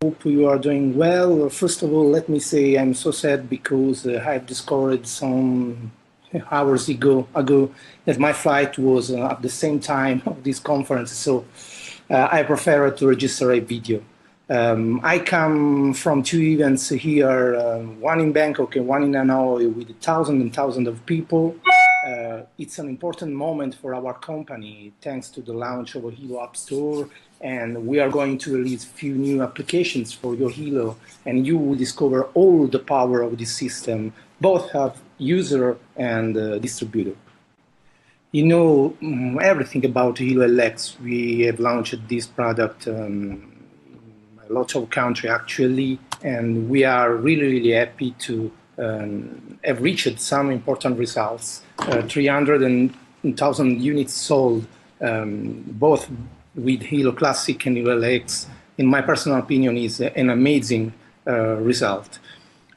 Hope you are doing well. First of all, let me say I'm so sad because I've discovered some hours ago that my flight was at the same time of this conference, so I prefer to register a video. I come from two events here, one in Bangkok and one in Hanoi, with thousands and thousands of people. It's an important moment for our company, thanks to the launch of a HELO App Store, and we are going to release a few new applications for your HELO, and you will discover all the power of this system, both as user and distributor. You know everything about HELO LX. We have launched this product in a lot of countries actually, and we are really happy to have reached some important results. 300,000 units sold, both with HELO Classic and HELO LX, in my personal opinion, is an amazing result.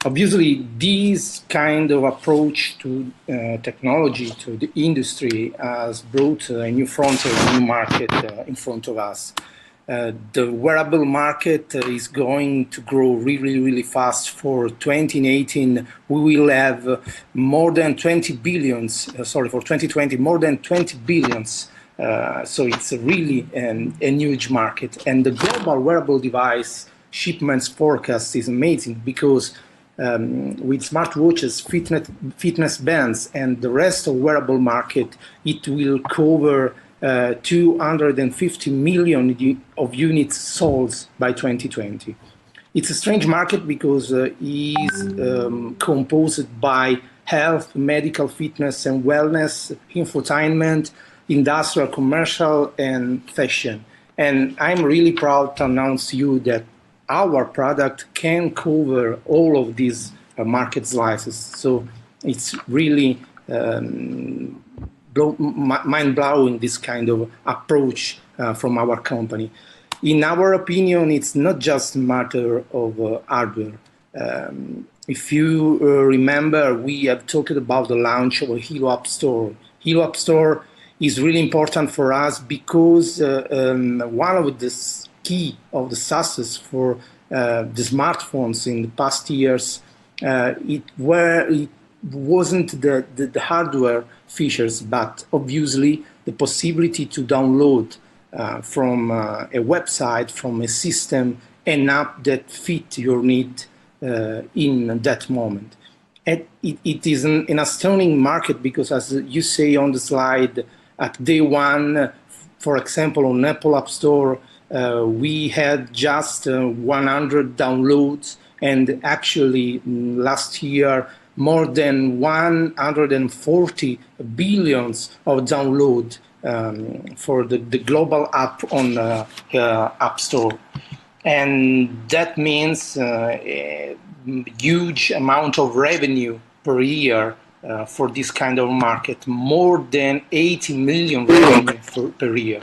Obviously, this kind of approach to technology, to the industry, has brought a new frontier, a new market in front of us. The wearable market is going to grow really fast. For 2018, we will have more than 20 billions, for 2020, more than 20 billions. So it's really a huge market. And the global wearable device shipments forecast is amazing because with smartwatches, fitness bands, and the rest of wearable market, it will cover 250 million of units sold by 2020. It's a strange market because it is composed by health, medical, fitness and wellness, infotainment, industrial, commercial, and fashion. And I'm really proud to announce to you that our product can cover all of these market slices. So it's really mind-blowing, this kind of approach from our company. In our opinion, it's not just a matter of hardware. If you remember, we have talked about the launch of a HELO App Store. HELO App Store is really important for us because one of the key of the success for the smartphones in the past years, it wasn't the hardware features, but obviously the possibility to download from a website, from a system, an app that fit your need in that moment. And it is an astounding market because, as you say on the slide, at day one, for example, on Apple App Store, we had just 100 downloads, and actually last year more than 140 billions of download for the global app on App Store. And that means a huge amount of revenue per year for this kind of market, more than 80 million revenue per year.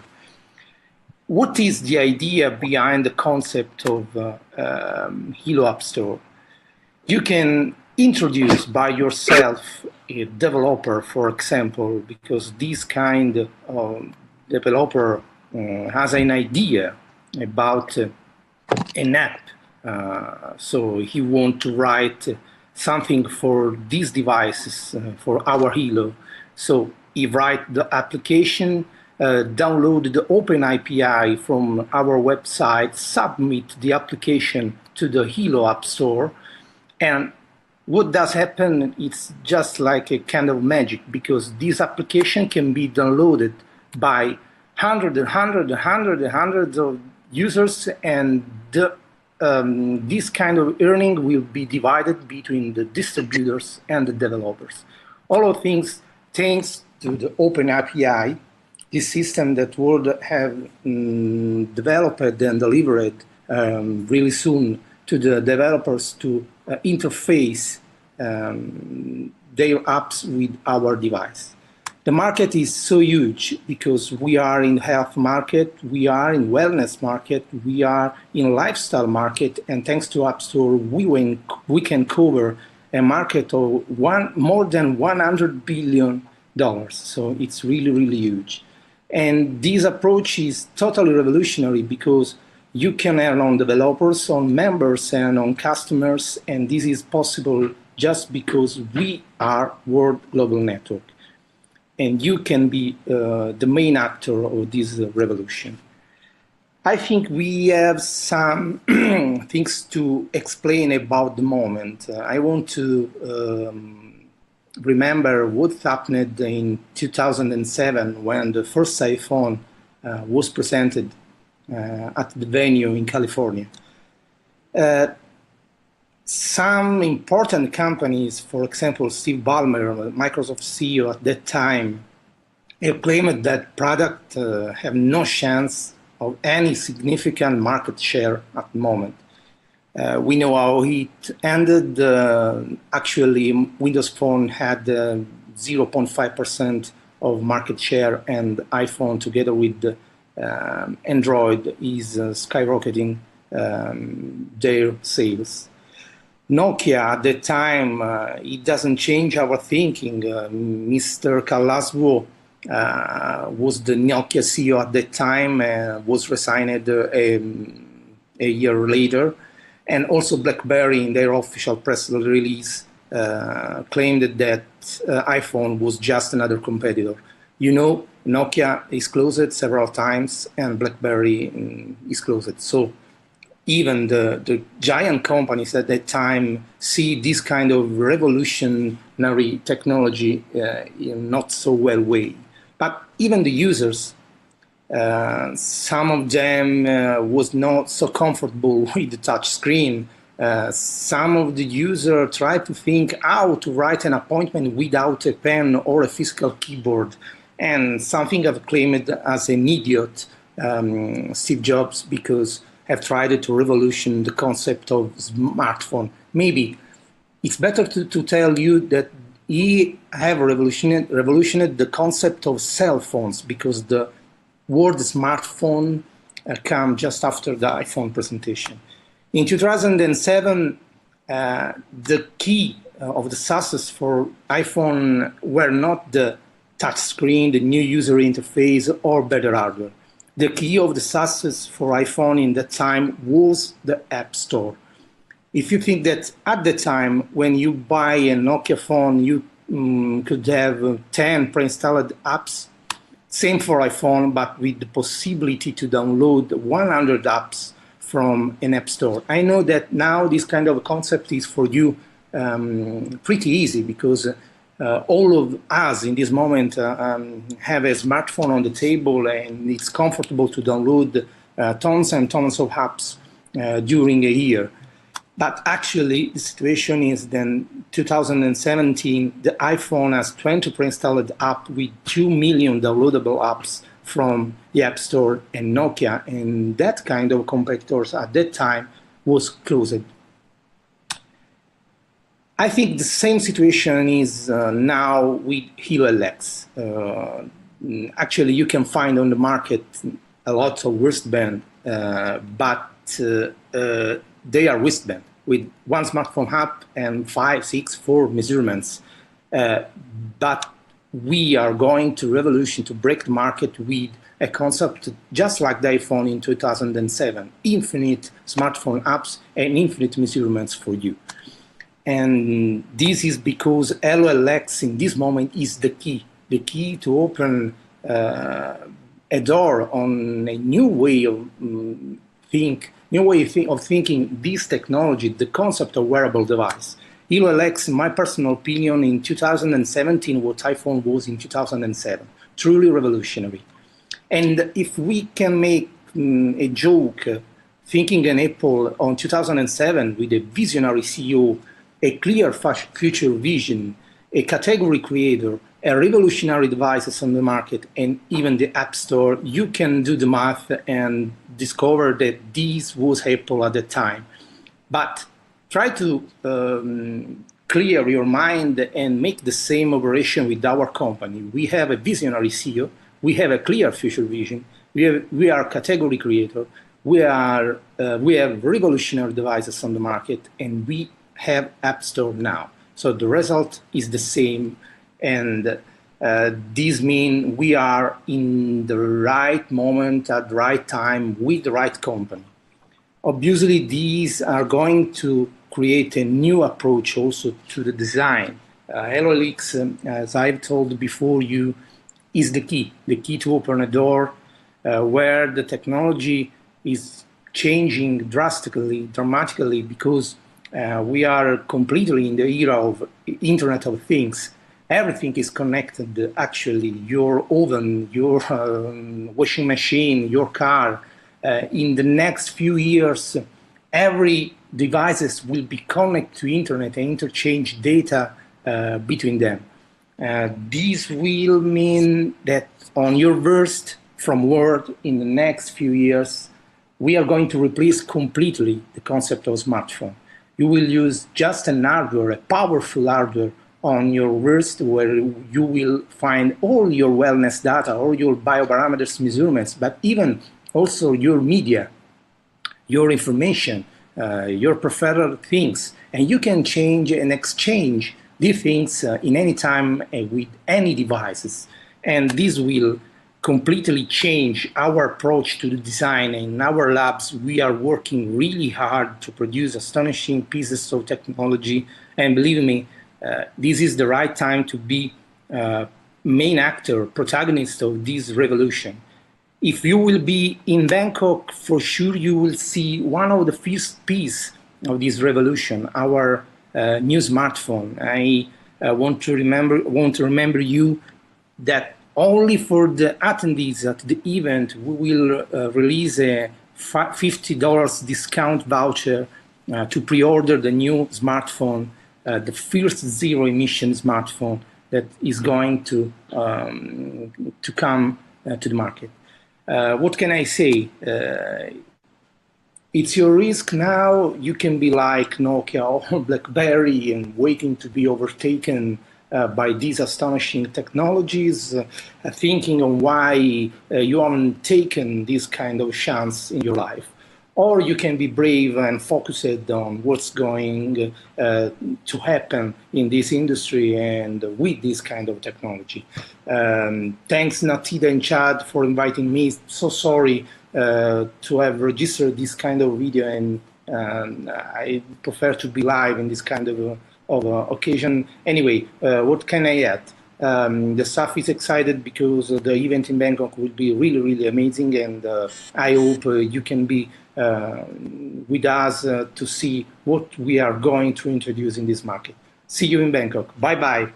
What is the idea behind the concept of HELO App Store? You can introduce by yourself a developer, for example, because this kind of developer has an idea about an app. So he wants to write something for these devices, for our HELO. So he writes the application, download the Open API from our website, submit the application to the HELO App Store, and what does happen? It's just like a kind of magic, because this application can be downloaded by hundreds of users, and this kind of earning will be divided between the distributors and the developers. All of things thanks to the Open API, this system that would have developed and delivered really soon to the developers to interface their apps with our device. The market is so huge because we are in health market, we are in wellness market, we are in lifestyle market, and thanks to App Store, we can cover a market of more than $100 billion. So it's really huge. And this approach is totally revolutionary because You can earn on developers, on members, and on customers, and this is possible just because we are World Global Network. And you can be the main actor of this revolution. I think we have some things to explain about the moment. I want to remember what happened in 2007 when the first iPhone was presented at the venue in California. Some important companies, for example, Steve Ballmer, Microsoft CEO at that time, claimed that product have no chance of any significant market share at the moment. We know how it ended. Actually, Windows Phone had 0.5% of market share, and iPhone, together with Android, is skyrocketing their sales. Nokia at the time, it doesn't change our thinking. Mr. Kalaswo was the Nokia CEO at that time, was resigned a year later. And also BlackBerry, in their official press release, claimed that iPhone was just another competitor. You know, Nokia is closed several times and BlackBerry is closed. So even the giant companies at that time see this kind of revolutionary technology in not so well way. But even the users, some of them was not so comfortable with the touch screen. Some of the users tried to think how to write an appointment without a pen or a physical keyboard. And something I've claimed as an idiot, Steve Jobs, because have tried to revolution the concept of smartphone. Maybe it's better to tell you that he have revolutioned the concept of cell phones, because the word smartphone came just after the iPhone presentation. In 2007, the key of the success for iPhone were not the touch screen, the new user interface, or better hardware. The key of the success for iPhone in that time was the App Store. If you think that at the time when you buy a Nokia phone, you could have 10 pre-installed apps, same for iPhone, but with the possibility to download 100 apps from an App Store. I know that now this kind of concept is for you pretty easy, because all of us in this moment have a smartphone on the table, and it's comfortable to download tons and tons of apps during a year. But actually, the situation is then 2017, the iPhone has 20 pre-installed apps with 2 million downloadable apps from the App Store, and Nokia and that kind of competitors at that time was closed. I think the same situation is now with HELO LX. Actually, you can find on the market a lot of wristband, but they are wristband with one smartphone app and 5, 6, 4 measurements. But we are going to revolution to break the market with a concept just like the iPhone in 2007, infinite smartphone apps and infinite measurements for you. And this is because HELO LX in this moment is the key to open a door on a new way of thinking this technology, the concept of wearable device. HELO LX, in my personal opinion, in 2017, what iPhone was in 2007, truly revolutionary. And if we can make a joke, thinking an Apple on 2007 with a visionary CEO, a clear future vision, a category creator, a revolutionary devices on the market, and even the App Store, you can do the math and discover that this was Apple at the time. But try to clear your mind and make the same operation with our company. We have a visionary CEO, we have a clear future vision, we are a category creator, we have revolutionary devices on the market, and we have App Store now. So the result is the same, and this means we are in the right moment at the right time with the right company. Obviously, these are going to create a new approach also to the design. HELO, as I've told before you, is the key to open a door where the technology is changing dramatically, because we are completely in the era of Internet of Things. Everything is connected, actually. Your oven, your washing machine, your car. In the next few years, every devices will be connected to Internet and interchange data between them. This will mean that on your worst from world in the next few years, we are going to replace completely the concept of smartphone. You will use just an hardware, a powerful hardware on your wrist, where you will find all your wellness data, all your bioparameters measurements, but even also your media, your information, your preferred things, and you can change and exchange these things in any time with any devices. And this will completely change our approach to the design. In our labs, we are working really hard to produce astonishing pieces of technology. And believe me, this is the right time to be main actor, protagonist of this revolution. If you will be in Bangkok, for sure you will see one of the first piece of this revolution, our new smartphone. I want to remember you that only for the attendees at the event, we will release a $50 discount voucher to pre-order the new smartphone, the first zero-emission smartphone that is going to come to the market. What can I say? It's your risk now. You can be like Nokia or BlackBerry and waiting to be overtaken by these astonishing technologies, thinking on why you haven't taken this kind of chance in your life. Or you can be brave and focused on what's going to happen in this industry and with this kind of technology. Thanks, Natida and Chad, for inviting me. So sorry to have registered this kind of video, and I prefer to be live in this kind of occasion. Anyway, what can I add? The staff is excited because the event in Bangkok will be really, really amazing, and I hope you can be with us to see what we are going to introduce in this market. See you in Bangkok. Bye-bye.